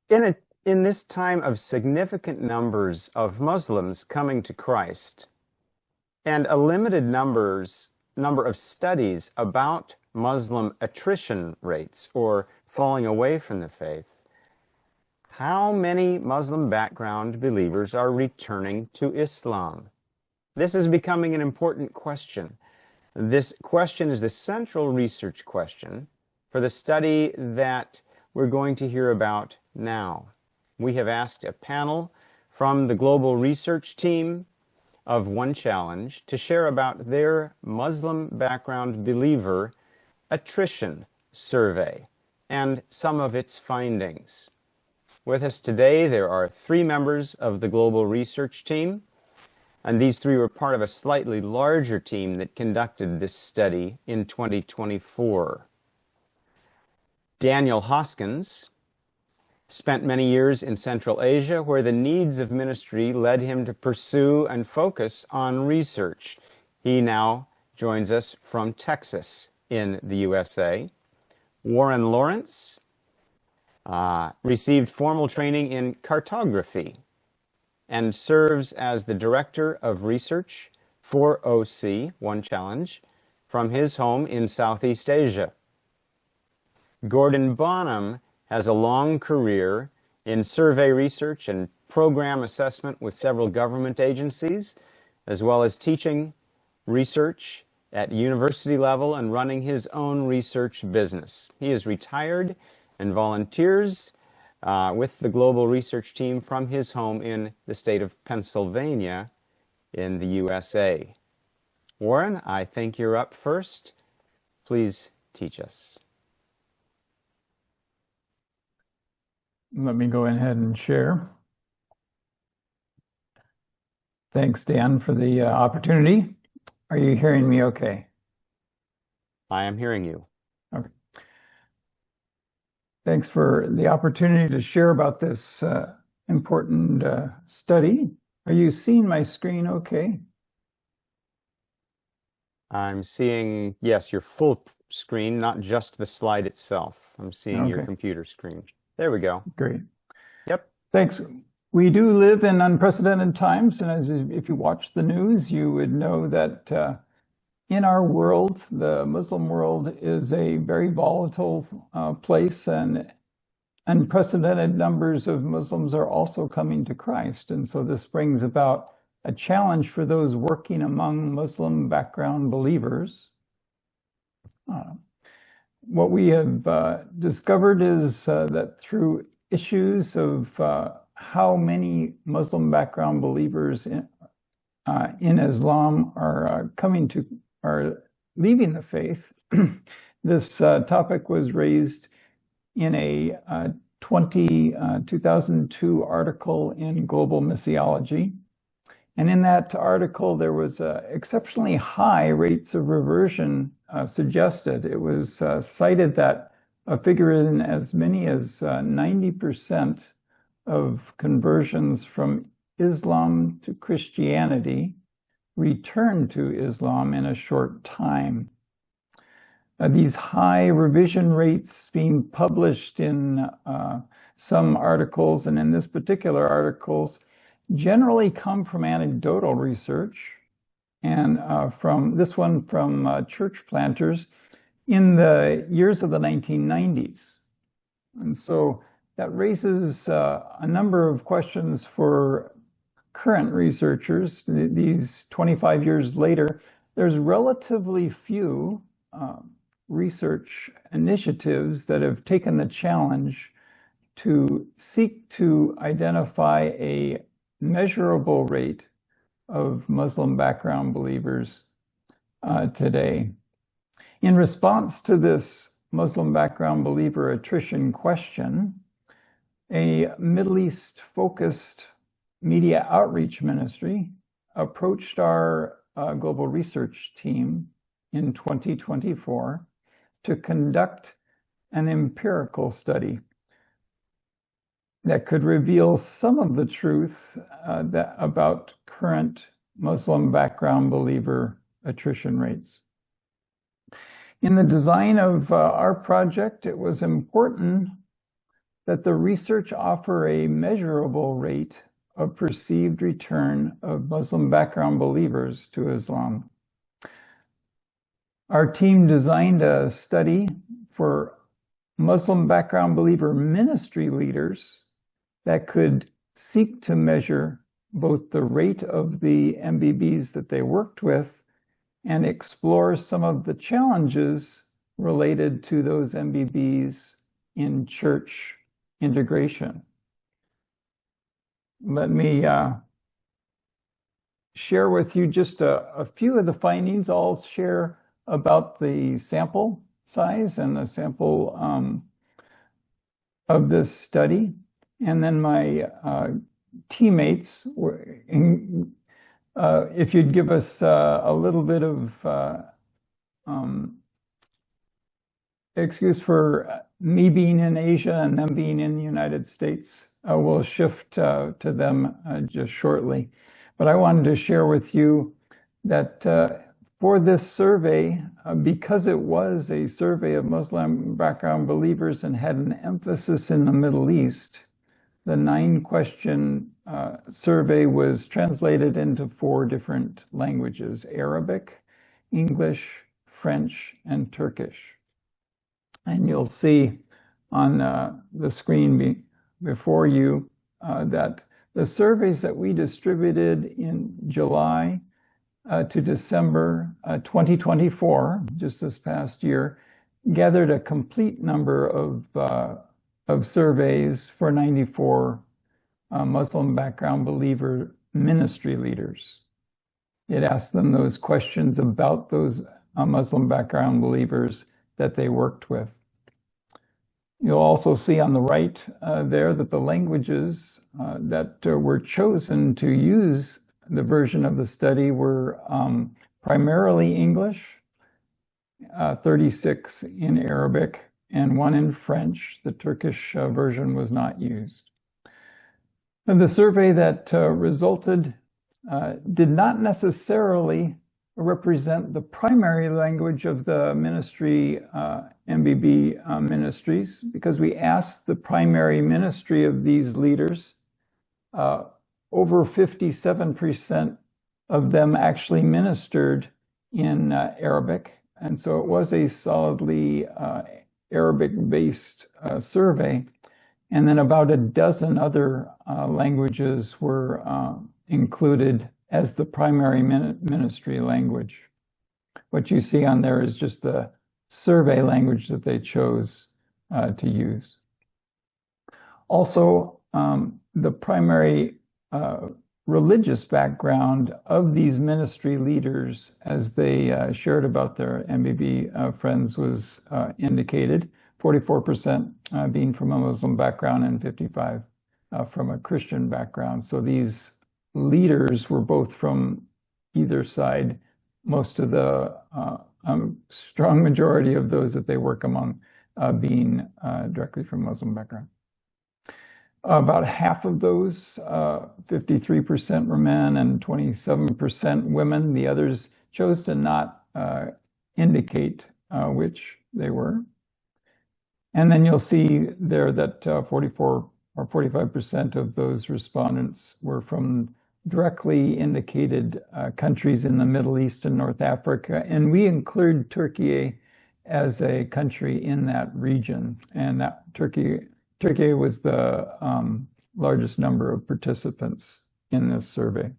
In this time of significant numbers of Muslims coming to Christ and a limited number of studies about Muslim attrition rates or falling away from the faith, how many Muslim background believers are returning to Islam? This is becoming an important question. This question is the central research question for the study that we're going to hear about now. We have asked a panel from the global research team of One Challenge to share about their Muslim background believer attrition survey and some of its findings. With us today, there are 3 members of the global research team, and these 3 were part of a slightly larger team that conducted this study in 2024. Daniel Hoskins spent many years in Central Asia, where the needs of ministry led him to pursue and focus on research. He now joins us from Texas in the USA. Warren Lawrence received formal training in cartography and serves as the Director of Research for OC, One Challenge, from his home in Southeast Asia. Gordon Bonham has a long career in survey research and program assessment with several government agencies, as well as teaching research at university level and running his own research business. He is retired and volunteers with the global research team from his home in the state of Pennsylvania in the USA. Warren, I think you're up first. Please teach us. Let me go ahead and share. Thanks, Dan, for the opportunity. Are you hearing me okay? I am hearing you. Okay. Thanks for the opportunity to share about this important study. Are you seeing my screen okay? I'm seeing, yes, your full screen, not just the slide itself. I'm seeing your computer screen. There we go. Great. Yep. Thanks. We do live in unprecedented times, and if you watch the news, you would know that in our world, the Muslim world is a very volatile place, and unprecedented numbers of Muslims are also coming to Christ. And so this brings about a challenge for those working among Muslim background believers. What we have discovered is that through issues of how many Muslim background believers in Islam are leaving the faith, this topic was raised in a 2002 article in Global Missiology. And in that article, there was exceptionally high rates of reversion suggested. It was cited that a figure in as many as 90% of conversions from Islam to Christianity returned to Islam in a short time. These high revision rates being published in some articles, and in this particular articles, generally come from anecdotal research, and from church planters in the years of the 1990s. And so that raises a number of questions for current researchers. These 25 years later, there's relatively few research initiatives that have taken the challenge to seek to identify a measurable rate of Muslim background believers today. In response to this Muslim background believer attrition question, a Middle East focused media outreach ministry approached our global research team in 2024 to conduct an empirical study that could reveal some of the truth about current Muslim background believer attrition rates. In the design of our project, it was important that the research offer a measurable rate of perceived return of Muslim background believers to Islam. Our team designed a study for Muslim background believer ministry leaders that could seek to measure both the rate of the MBBs that they worked with and explore some of the challenges related to those MBBs in church integration. Let me share with you just a few of the findings. I'll share about the sample size and the sample of this study. And then my teammates, if you'd give us a little bit of excuse for me being in Asia and them being in the United States, we'll shift to them just shortly. But I wanted to share with you that for this survey, because it was a survey of Muslim background believers and had an emphasis in the Middle East, the 9-question survey was translated into 4 different languages: Arabic, English, French, and Turkish. And you'll see on the screen before you that the surveys that we distributed in July to December 2024, just this past year, gathered a complete number of surveys for 94 Muslim background believer ministry leaders. It asked them those questions about those Muslim background believers that they worked with. You'll also see on the right there that the languages that were chosen to use the version of the study were primarily English, 36 in Arabic, and 1 in French. The Turkish version was not used. And the survey that resulted did not necessarily represent the primary language of the ministry, MBB ministries, because we asked the primary ministry of these leaders. Over 57% of them actually ministered in Arabic, and so it was a solidly Arabic-based survey. And then about a dozen other languages were included as the primary ministry language. What you see on there is just the survey language that they chose to use. Also, the primary religious background of these ministry leaders, as they shared about their MBB friends, was indicated, 44% being from a Muslim background and 55% from a Christian background. So these leaders were both from either side. Most of the strong majority of those that they work among being directly from Muslim background. About half of those, 53% were men and 27% women. The others chose to not indicate which they were. And then you'll see there that 44 or 45% of those respondents were from directly indicated countries in the Middle East and North Africa. And we include Turkey as a country in that region. And that Turkey was the largest number of participants in this survey.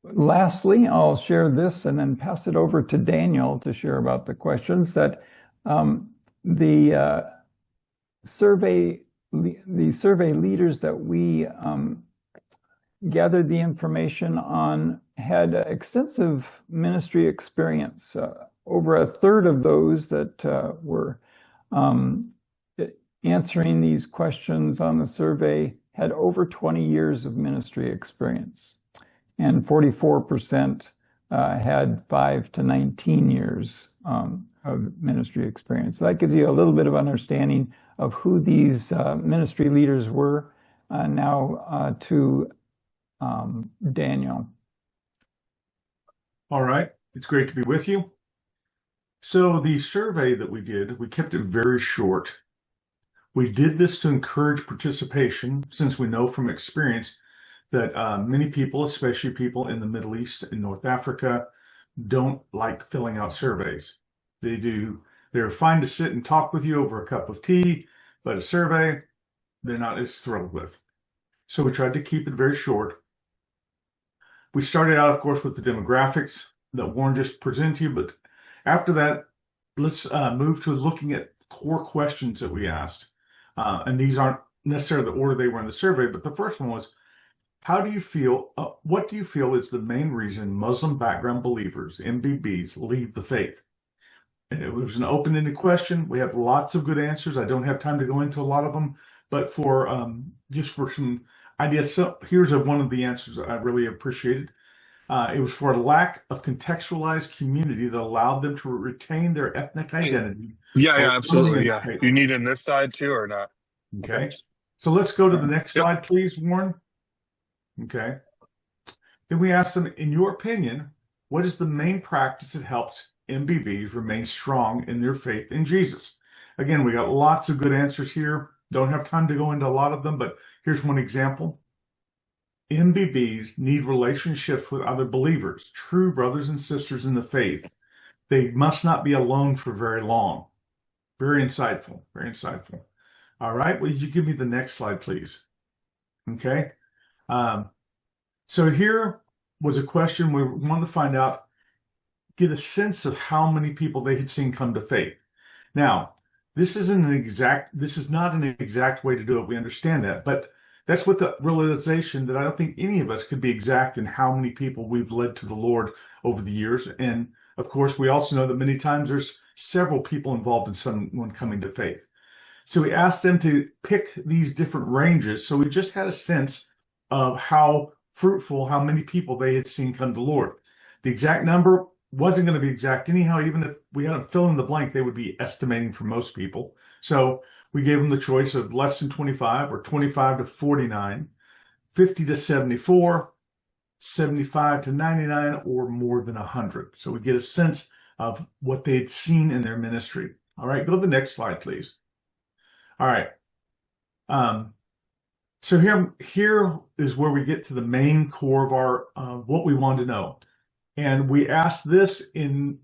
Lastly, I'll share this and then pass it over to Daniel to share about the questions that the survey leaders that we gathered the information on had extensive ministry experience. Over a third of those that were answering these questions on the survey had over 20 years of ministry experience, and 44% had 5 to 19 years of ministry experience. So that gives you a little bit of understanding of who these ministry leaders were. Now to Daniel. All right, it's great to be with you. So the survey that we did, we kept it very short. We did this to encourage participation, since we know from experience that many people, especially people in the Middle East and North Africa, don't like filling out surveys. They're fine to sit and talk with you over a cup of tea, but a survey, they're not as thrilled with. So we tried to keep it very short. We started out, of course, with the demographics that Warren just presented to you, but after that, let's move to looking at core questions that we asked. And these aren't necessarily the order they were in the survey, but the first one was, what do you feel is the main reason Muslim background believers, MBBs, leave the faith? And it was an open-ended question. We have lots of good answers. I don't have time to go into a lot of them, but just for some ideas, so here's one of the answers that I really appreciated. It was for a lack of contextualized community that allowed them to retain their ethnic identity. Yeah, absolutely. Yeah. Do you need in this side too or not? Okay. So let's go to the next slide, please, Warren. Okay. Then we asked them, in your opinion, what is the main practice that helps MBBs remain strong in their faith in Jesus? Again, we got lots of good answers here. Don't have time to go into a lot of them, but here's one example. MBBs need relationships with other believers, true brothers and sisters in the faith. They must not be alone for very long. Very insightful, very insightful. All right, will you give me the next slide, please? Okay. So here was a question we wanted to find out, get a sense of how many people they had seen come to faith. Now, this is not an exact way to do it. We understand that, but that's what the realization that I don't think any of us could be exact in how many people we've led to the Lord over the years. And of course, we also know that many times there's several people involved in someone coming to faith. So we asked them to pick these different ranges. So we just had a sense of how fruitful, how many people they had seen come to the Lord. The exact number wasn't going to be exact anyhow. Even if we had them fill in the blank, they would be estimating for most people. So we gave them the choice of less than 25 or 25 to 49, 50 to 74, 75 to 99, or more than 100. So we get a sense of what they had seen in their ministry. All right, go to the next slide, please. All right. So here is where we get to the main core of our what we want to know. And we asked this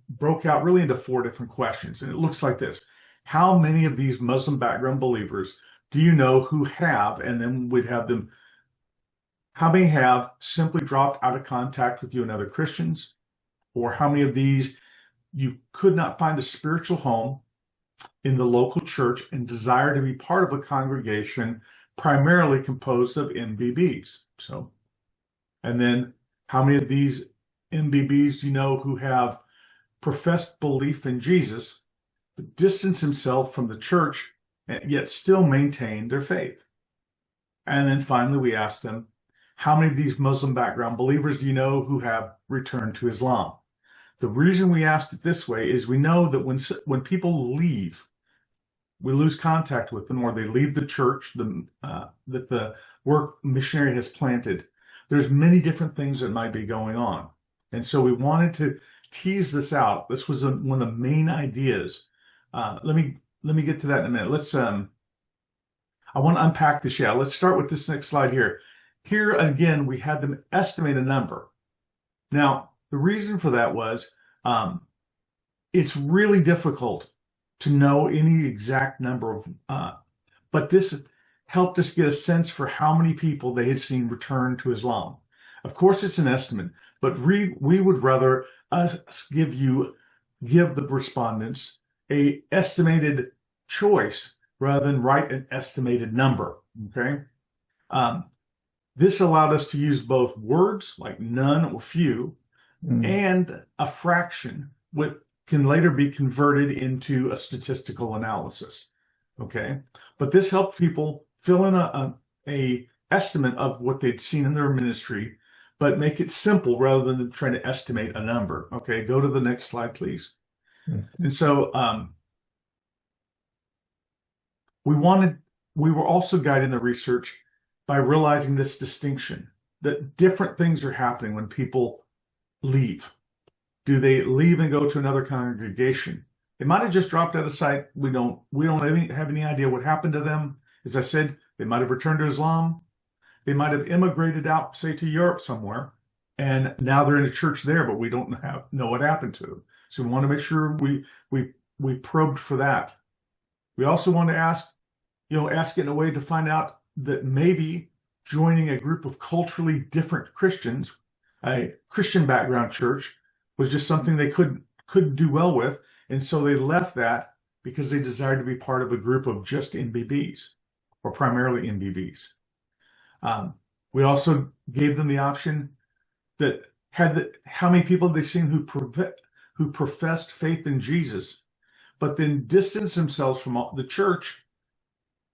broke out really into 4 different questions. And it looks like this. How many of these Muslim background believers do you know who have, and then we'd have them, how many have simply dropped out of contact with you and other Christians? Or how many of these you could not find a spiritual home in the local church and desire to be part of a congregation primarily composed of MBBs? So, and then how many of these MBBs do you know who have professed belief in Jesus, but distance themselves from the church and yet still maintain their faith? And then finally, we asked them, how many of these Muslim background believers do you know who have returned to Islam? The reason we asked it this way is we know that when people leave, we lose contact with them, or they leave the church that the work missionary has planted. There's many different things that might be going on. And so we wanted to tease this out. This was one of the main ideas. Let me get to that in a minute. I want to unpack this. Yeah, let's start with this next slide here. Here again, we had them estimate a number. Now, the reason for that was it's really difficult to know any exact number of, but this helped us get a sense for how many people they had seen return to Islam. Of course, it's an estimate, but we would rather give the respondents a estimated choice rather than write an estimated number. Okay. This allowed us to use both words like none or few and a fraction, which can later be converted into a statistical analysis. Okay. But this helped people fill in a estimate of what they'd seen in their ministry, but make it simple rather than trying to estimate a number. Okay. Go to the next slide, please. And so, we were also guiding the research by realizing this distinction, that different things are happening when people leave. Do they leave and go to another congregation? They might have just dropped out of sight. We don't have any idea what happened to them. As I said, they might have returned to Islam. They might have immigrated out, say, to Europe somewhere, and now they're in a church there, but we don't know what happened to them. So we want to make sure we probed for that. We also want to ask it in a way to find out that maybe joining a group of culturally different Christians, a Christian background church, was just something they couldn't do well with, and so they left that because they desired to be part of a group of just MBBs, or primarily MBBs. We also gave them the option that how many people have they seen who professed faith in Jesus, but then distanced themselves from the church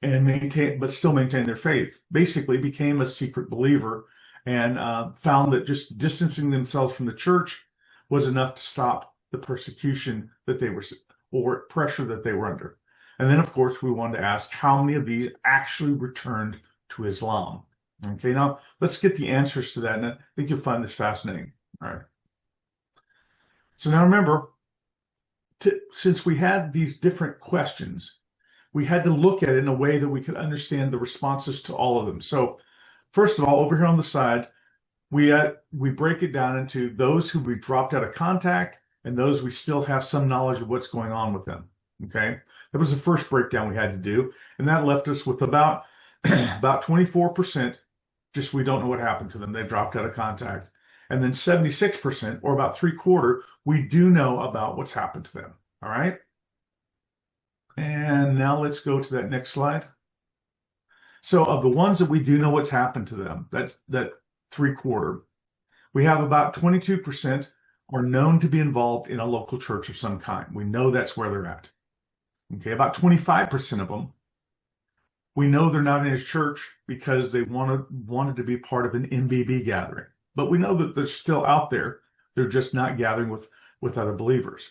but still maintain their faith. Basically became a secret believer and found that just distancing themselves from the church was enough to stop the persecution that they were, or pressure that they were under. And then, of course, we wanted to ask how many of these actually returned to Islam. Okay, now let's get the answers to that, and I think you'll find this fascinating. All right. So now remember, since we had these different questions, we had to look at it in a way that we could understand the responses to all of them. So first of all, over here on the side, we break it down into those who we dropped out of contact and those we still have some knowledge of what's going on with them. Okay, that was the first breakdown we had to do, and that left us with about 24%. Just we don't know what happened to them. They dropped out of contact. And then 76%, or about 3/4, we do know about what's happened to them. All right. And now let's go to that next slide. So of the ones that we do know what's happened to them, that 3/4, we have about 22% are known to be involved in a local church of some kind. We know that's where they're at. Okay, about 25% of them, we know they're not in a church because they wanted to be part of an MBB gathering. But we know that they're still out there. They're just not gathering with other believers.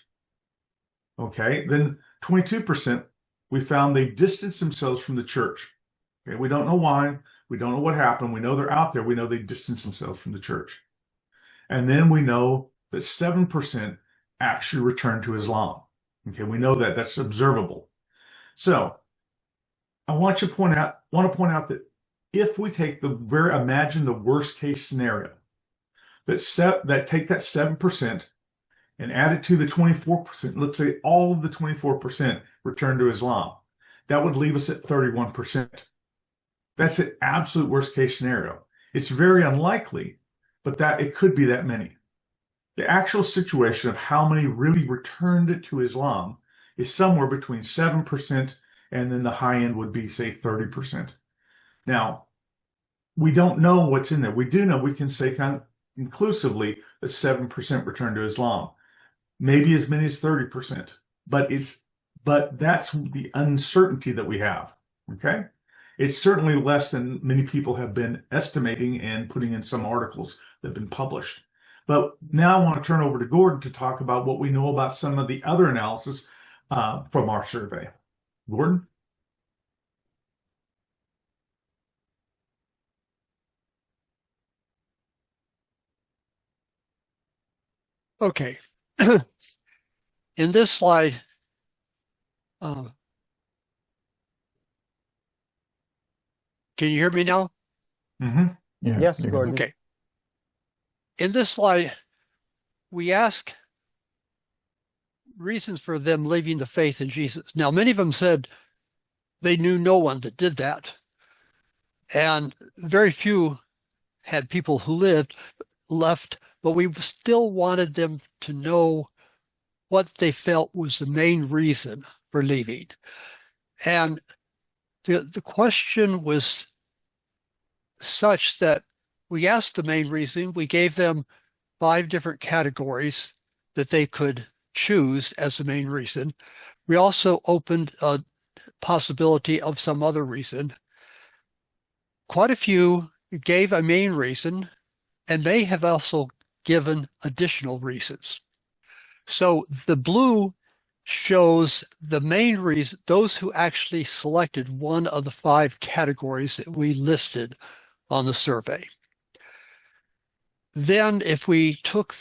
Okay, then 22%, we found they distanced themselves from the church. Okay, we don't know why. We don't know what happened. We know they're out there. We know they distanced themselves from the church. And then we know that 7% actually returned to Islam. Okay, we know that. That's observable. So I want to point out that if we take imagine the worst case scenario, that take that 7% and add it to the 24%, let's say all of the 24% return to Islam, that would leave us at 31%. That's an absolute worst case scenario. It's very unlikely, but that it could be that many. The actual situation of how many really returned to Islam is somewhere between 7% and then the high end would be, say, 30%. Now, we don't know what's in there. We do know we can say kind of inclusively that 7% return to Islam, maybe as many as 30%. But that's the uncertainty that we have. Okay, it's certainly less than many people have been estimating and putting in some articles that have been published. But now I want to turn over to Gordon to talk about what we know about some of the other analysis from our survey. Gordon? Okay. In this slide, can you hear me now? Mm-hmm. Yeah, Yes, Gordon. Okay. In this slide, we ask reasons for them leaving the faith in Jesus. Now, many of them said they knew no one that did that. And very few had people who left, but we still wanted them to know what they felt was the main reason for leaving. And the question was such that we asked the main reason. We gave them 5 different categories that they could choose as the main reason. We also opened a possibility of some other reason. Quite a few gave a main reason and may have also given additional reasons. So the blue shows the main reason, those who actually selected one of the 5 categories that we listed on the survey. Then if we took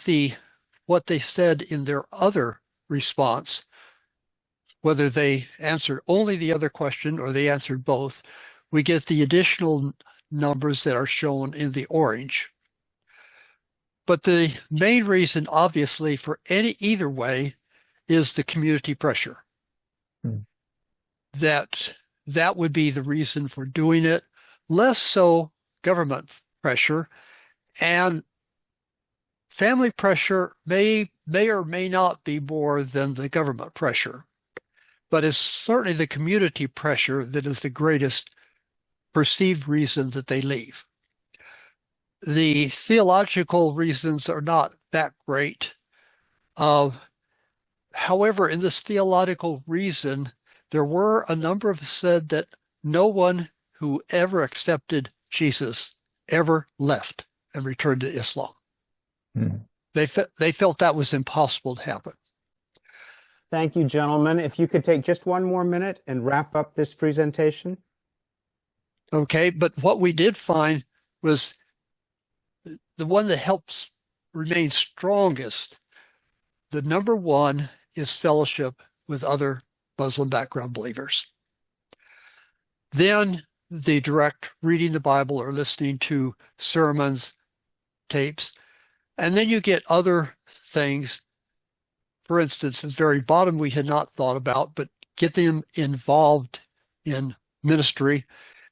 what they said in their other response, whether they answered only the other question or they answered both, we get the additional numbers that are shown in the orange. But the main reason, obviously, for either way is the community pressure. That would be the reason for doing it. Less so government pressure, and family pressure may or may not be more than the government pressure. But it's certainly the community pressure that is the greatest perceived reason that they leave. The theological reasons are not that great. However, in this theological reason, there were a number of said that no one who ever accepted Jesus ever left and returned to Islam. They felt that was impossible to happen. Thank you, gentlemen. If you could take just one more minute and wrap up this presentation. Okay, but what we did find was the one that helps remain strongest. The number one is fellowship with other Muslim background believers. Then the direct reading the Bible or listening to sermons, tapes, and then you get other things. For instance, at the very bottom we had not thought about, but get them involved in ministry.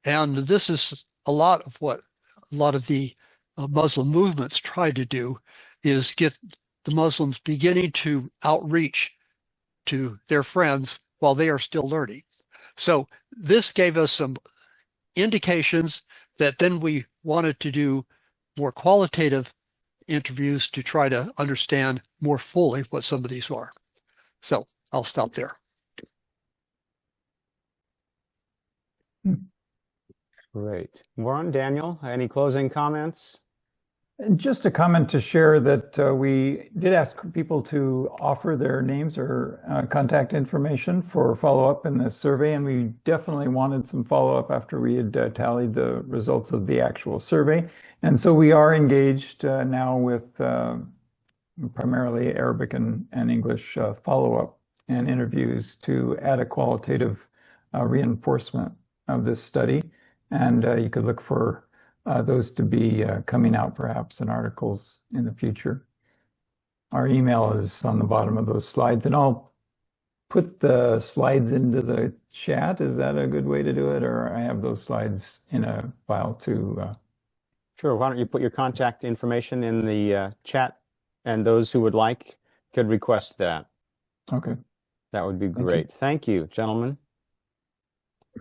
And this is a lot of what a lot of the Muslim movements try to do, is get the Muslims beginning to outreach to their friends while they are still learning. So this gave us some indications that then we wanted to do more qualitative interviews to try to understand more fully what some of these are. So I'll stop there. Great. Warren, Daniel, any closing comments? Just a comment to share that we did ask people to offer their names or contact information for follow-up in this survey, and we definitely wanted some follow-up after we had tallied the results of the actual survey. And so we are engaged now with primarily Arabic and English follow-up and interviews to add a qualitative reinforcement of this study. And you could look for those to be coming out perhaps in articles in the future. Our email is on the bottom of those slides, and I'll put the slides into the chat. Is that a good way to do it? Or I have those slides in a file too. Sure. Why don't you put your contact information in the chat, and those who would like could request that. Okay. That would be great. Thank you, gentlemen.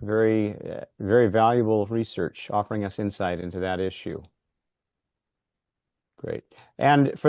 Very, very valuable research, offering us insight into that issue. Great. And for